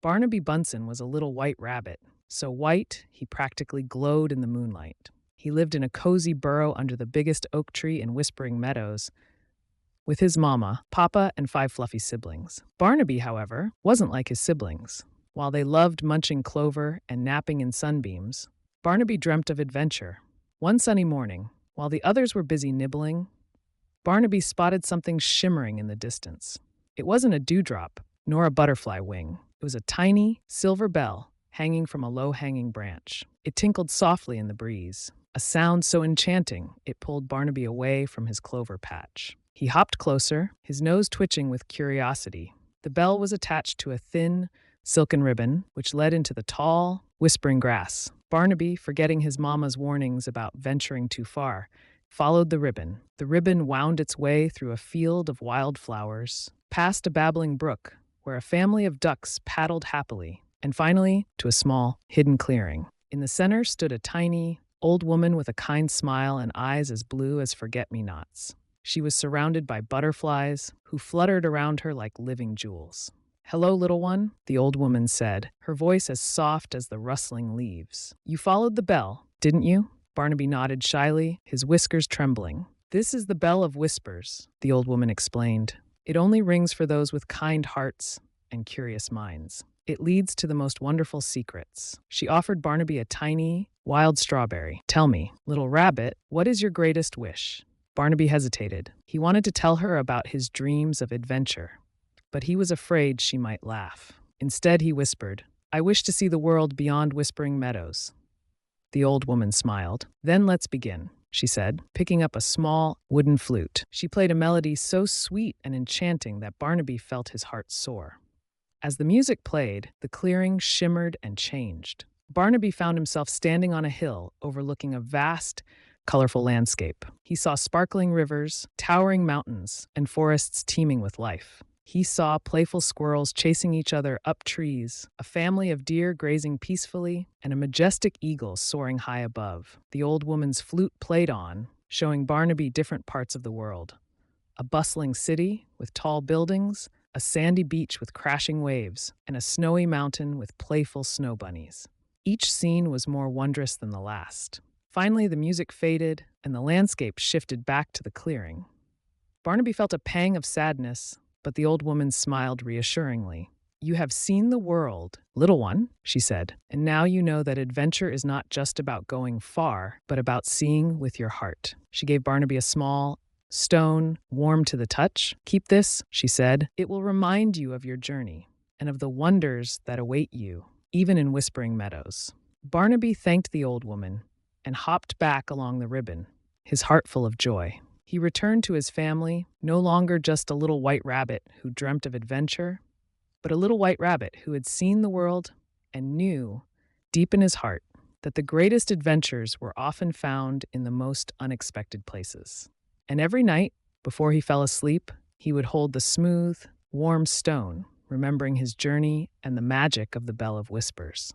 Barnaby Bunsen was a little white rabbit, so white he practically glowed in the moonlight. He lived in a cozy burrow under the biggest oak tree in Whispering Meadows with his mama, papa, and five fluffy siblings. Barnaby, however, wasn't like his siblings. While they loved munching clover and napping in sunbeams, Barnaby dreamt of adventure. One sunny morning, while the others were busy nibbling, Barnaby spotted something shimmering in the distance. It wasn't a dewdrop, nor a butterfly wing. It was a tiny, silver bell hanging from a low-hanging branch. It tinkled softly in the breeze, a sound so enchanting it pulled Barnaby away from his clover patch. He hopped closer, his nose twitching with curiosity. The bell was attached to a thin, silken ribbon, which led into the tall, whispering grass. Barnaby, forgetting his mama's warnings about venturing too far, followed the ribbon. The ribbon wound its way through a field of wildflowers, past a babbling brook, where a family of ducks paddled happily, and finally to a small, hidden clearing. In the center stood a tiny, old woman with a kind smile and eyes as blue as forget-me-nots. She was surrounded by butterflies, who fluttered around her like living jewels. "Hello, little one," the old woman said, her voice as soft as the rustling leaves. "You followed the bell, didn't you?" Barnaby nodded shyly, his whiskers trembling. "This is the bell of whispers," the old woman explained. "It only rings for those with kind hearts and curious minds. It leads to the most wonderful secrets." She offered Barnaby a tiny, wild strawberry. "Tell me, little rabbit, what is your greatest wish?" Barnaby hesitated. He wanted to tell her about his dreams of adventure, but he was afraid she might laugh. Instead, he whispered, "I wish to see the world beyond Whispering Meadows." The old woman smiled. "Then let's begin," she said, picking up a small wooden flute. She played a melody so sweet and enchanting that Barnaby felt his heart soar. As the music played, the clearing shimmered and changed. Barnaby found himself standing on a hill overlooking a vast, colorful landscape. He saw sparkling rivers, towering mountains, and forests teeming with life. He saw playful squirrels chasing each other up trees, a family of deer grazing peacefully, and a majestic eagle soaring high above. The old woman's flute played on, showing Barnaby different parts of the world. A bustling city with tall buildings, a sandy beach with crashing waves, and a snowy mountain with playful snow bunnies. Each scene was more wondrous than the last. Finally, the music faded, and the landscape shifted back to the clearing. Barnaby felt a pang of sadness, but the old woman smiled reassuringly. "You have seen the world, little one," she said, "and now you know that adventure is not just about going far, but about seeing with your heart." She gave Barnaby a small stone, warm to the touch. "Keep this," she said. "It will remind you of your journey and of the wonders that await you, even in Whispering Meadows." Barnaby thanked the old woman and hopped back along the ribbon, his heart full of joy. He returned to his family, no longer just a little white rabbit who dreamt of adventure, but a little white rabbit who had seen the world and knew, deep in his heart, that the greatest adventures were often found in the most unexpected places. And every night, before he fell asleep, he would hold the smooth, warm stone, remembering his journey and the magic of the Bell of Whispers.